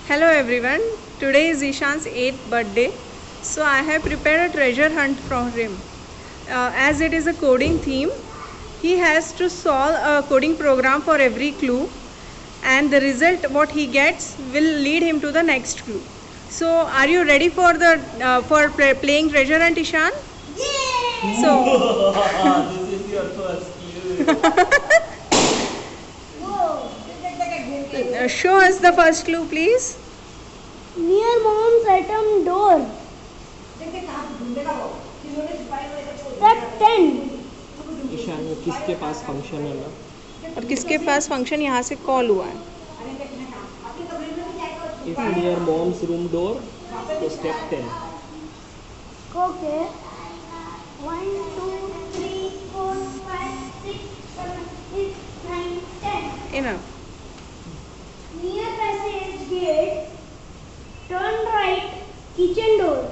Hello everyone, today is Ishan's 8th birthday, so I have prepared a treasure hunt for him. As it is a coding theme, he has to solve a coding program for every clue, and the result what he gets will lead him to the next clue. So are you ready for the playing treasure hunt, Ishan? Yeah! So This is your first clue. Whoa! show us the first clue please. Near mom's atom door. Step 10. Ishan ये किसके पास function है ना? और किसके पास function यहाँ से call हुआ है? If near mom's room door, तो step 10. Okay. 1, 2, 3, 4, 5, 6, 7, 8, 9, 10. Enough. Near passage gate. Turn right. Kitchen door.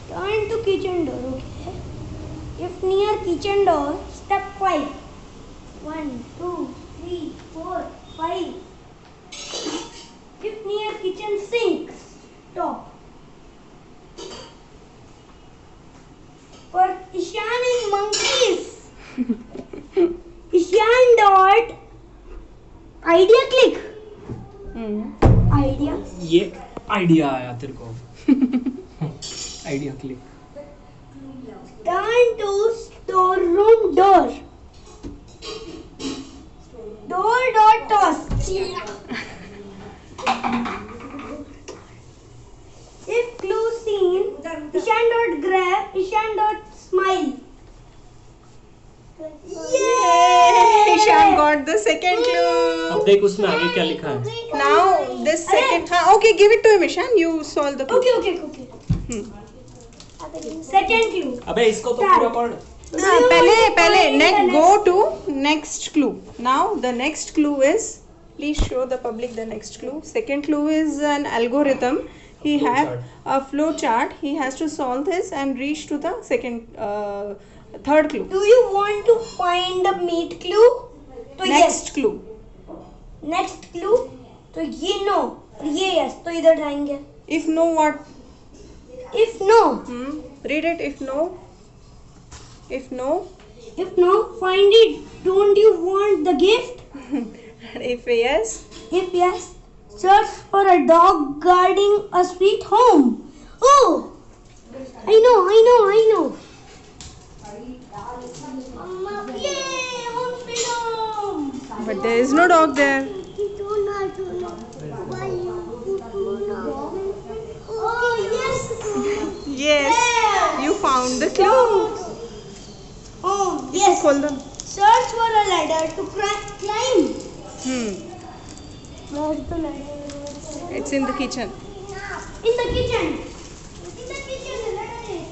Turn to kitchen door. Okay. If near kitchen door, step 5. 1, 2, 3, 4, 5. If near kitchen sink, stop. For Ishan is monkeys. Ishan dot idea click. Idea. ये idea आया तेरे को. Idea click. Turn to storeroom door. Door dot toss. If clue seen, Ishan dot grab, Ishan dot smile. Yay! Ishan got the second clue. अब देख उसमें आगे क्या लिखा है. Now this second. Okay, give it to him, Ishan. You solve the clue. Okay. Second clue. अबे इसको तो पूरा पढ़. पहले next go to next clue. Now the next clue is, please show the public the next clue. Second clue is an algorithm. He have a flow chart. He has to solve this and reach to the third clue. Do you want to find the meat clue? तो Next clue. Next clue तो ये no ये yes तो इधर जाएंगे. If no, what? If no, Read it. If no. If no. if no, find it. Don't you want the gift? If yes. If yes, search for a dog guarding a sweet home. Oh, I know. Yay, home sweet home. But there is no dog there. Oh yes. Yes. You found the clue. Oh yes. Hold on. Search for a ladder to climb. Hmm. Where's the ladder? It's in the kitchen. In the kitchen. The ladder is.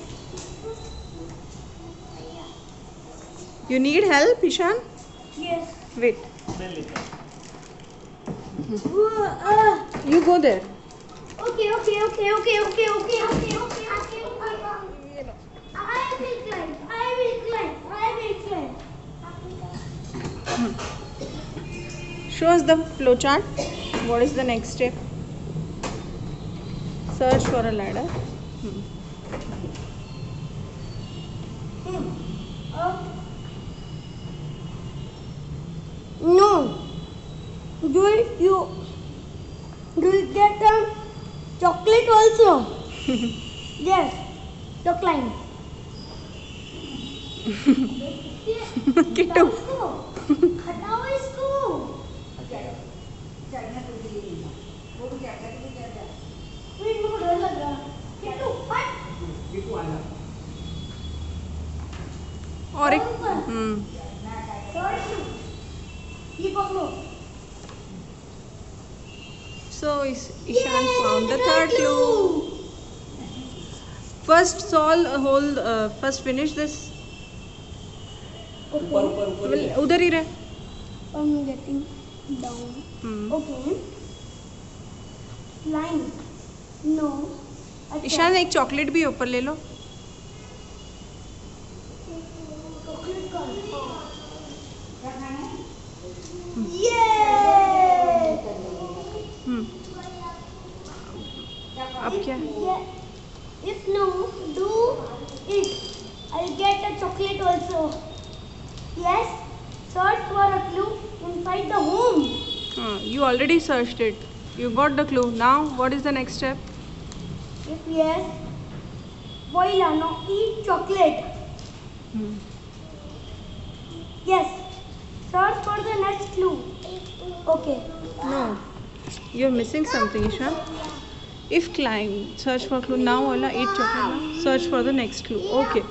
You need help, Ishan? Yes. Wait. मैं लेता हूँ. You go there. Okay. I will climb. Show us the flow chart. What is the next step? Search for a ladder. No. Do you get a chocolate also? Yes. To climb. Kittu. हटाओ इसको. Wait, मुझे डर लग रहा. किट्टू, हट. और एक ये पकड़ो. So Ishan found the third clue. First first finish this. Okay. उधर ही रहे. I'm getting down. Okay. Line. No. Ishan एक चॉकलेट भी ऊपर ले लो. चॉकलेट का Yes. Search for a clue inside the home. You already searched it. You got the clue. Now, what is the next step? If yes, voila, now eat chocolate. Yes. Search for the next clue. Okay. No, you're missing something, Ishan. If climb, search for clue. Now, wala eat chocolate. Now, search for the next clue. Okay.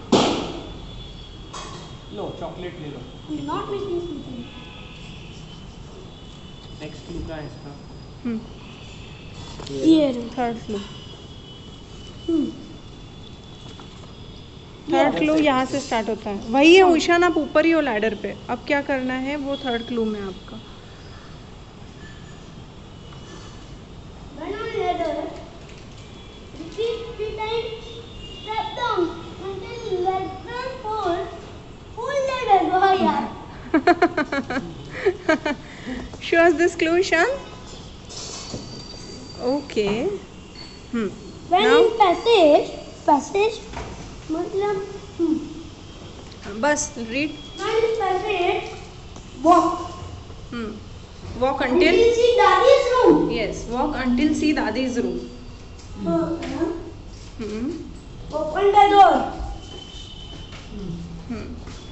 Low chocolate ले लो. I'm not missing something. Next clue का है इसका. Here. Third clue. Third clue यहाँ से start होता है. वही है ईशान, आप ऊपर ही हो लैडर पे. अब क्या करना है वो थर्ड क्लू में आपका. When on ladder, repeat 3 times. Step down until ladder falls. Full ladder. Go yaar. Show us this clue, Ishan. Okay. When Now? in passage, मतलब बस read. when in passage, walk. Walk Until until. you see daddy's room. Yes. Walk until see Dadi's room. Open the door.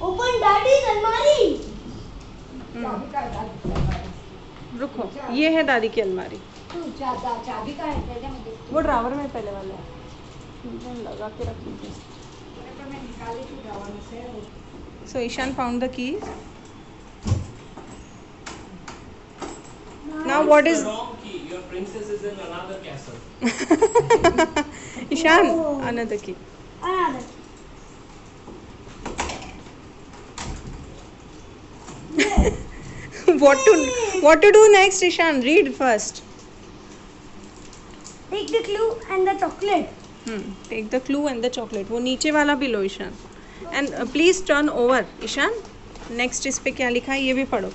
Open daddy's almari. रुको, ये है दादी की अलमारी. चाबी का है वो ड्रावर में पहले वाला है. लगा के रख लीजिए. So Ishan found the keys. Now what is wrong key. Your princess is in another castle. Ishan? Another key. Another. What to do next, Ishan? Read first. Take the clue and the chocolate. Take the clue and the chocolate. वो नीचे वाला भी लो Ishan. And please turn over, Ishan. Next इस पे क्या लिखा है ये भी पढ़ो.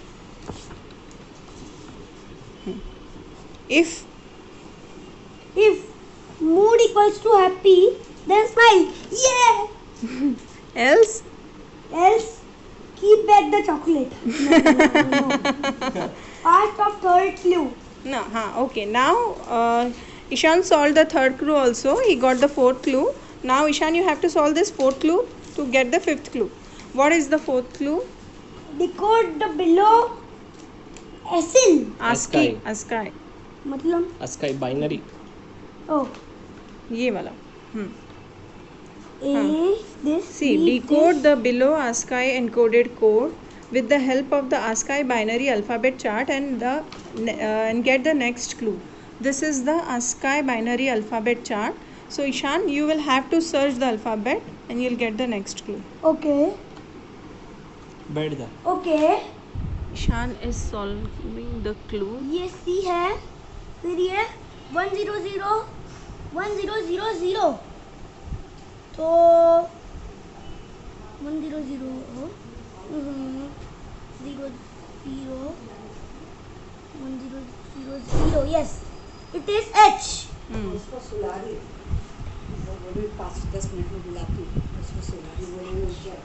If mood equals to happy, then smile. Yeah. else Else, keep back the chocolate. No. Part of third clue. no, okay. Now Ishan solved the third clue also. He got the fourth clue. Now Ishan, you have to solve this fourth clue to get the fifth clue. What is the fourth clue? Decode the below ASCII. ASCII. ASCII. मतलब ASCII binary. oh ये वाला. A this See, B, decode the below ASCII encoded code with the help of the ASCII binary alphabet chart and get the next clue. This is the ASCII binary alphabet chart. So Ishan, you will have to search the alphabet and you'll get the next clue. Okay. बैठ जा. Okay. Ishan is solving the clue. ये C है. फिर ये 100 1000. तो 100 0 0 1000. Yes, it is H. उसको सुला रही है. वो बोले 5-10 मिनट में बुलाती हूँ. उसको सुला रही बोले क्या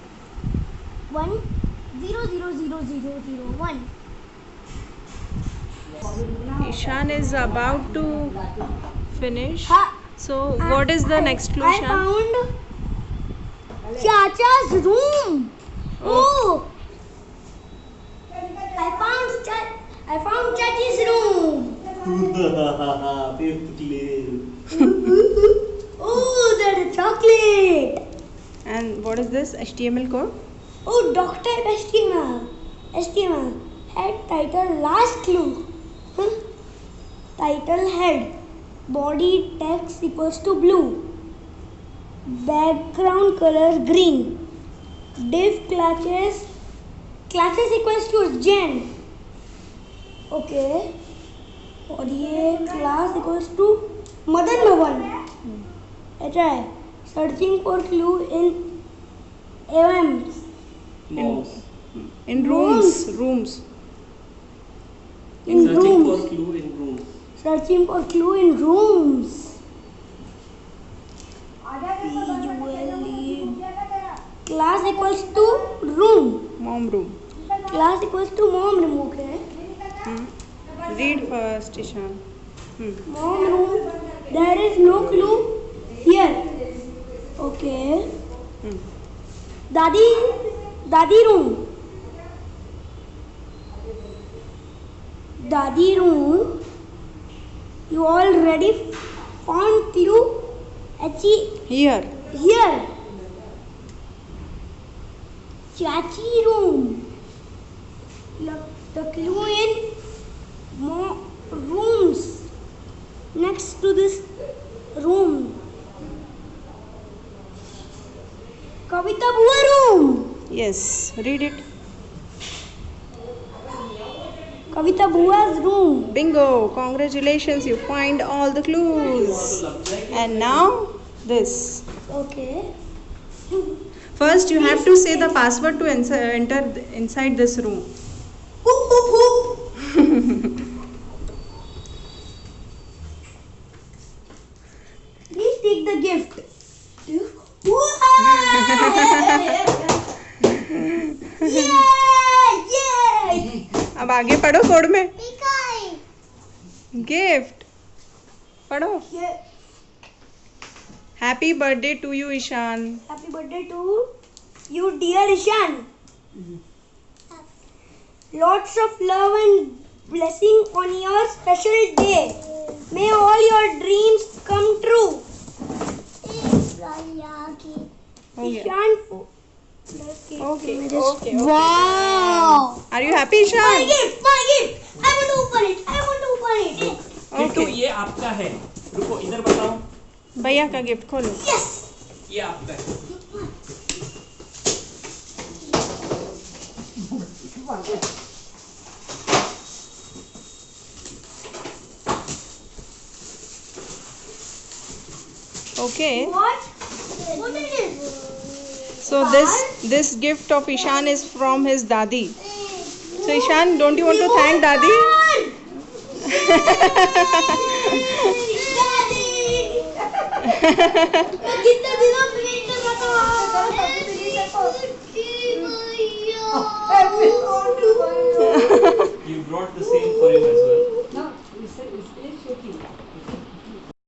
1 0 0 0 0 0 1. Ishan is about to finish. हाँ. So what is the next clue, I Ishan? found Chacha's room. Oh. I found Chachi's room. Fifth clue. Oh, there's a chocolate. And what is this HTML code? Oh, Dr. HTML. Head title last clue. Title head. Body text equals to blue. Background color green. Div classes equals to gen. Okay. और ये class equals to Madan Bhavan. अच्छा है. Searching for clue in AMs. Mouse. In rooms. In Searching rooms. for clue in rooms. Searching for clue in rooms. Class equals to room. Mom room. Class equals to mom room. Okay. Read first, Ishan. Mom room. There is no clue here. Okay. Dadi room. Dadi room. You already found clue. Here. Here. Chachi room. The clue in more rooms next to this room. Kavita Bua room. Yes. Read it. Kavita Bua's room. Bingo. Congratulations. You find all the clues. And now this. Okay. First, you have to say the password to enter inside this room. Hoop, hoop, hoop. Please take the gift. Yay! अब आगे पढ़ो code में. Gift. पढ़ो. Yeah. Happy birthday to you, Ishan. Happy birthday to you, dear Ishan. Lots of love and blessing on your special day. May all your dreams come true. हो गया. Ishan. Okay. Wow. Are you happy, My Ishan? gift, my gift. I want to open it. I want to open it. Kittu Okay. ये आपका है. रुको इधर बताओ. भैया का गिफ्ट खोलो. Yes. ये आपका है. Okay. What? What is it? So this gift of Ishan is from his dadi. So Ishan, don't you want to thank dadi? You brought the same for him as well. No, it's shaking.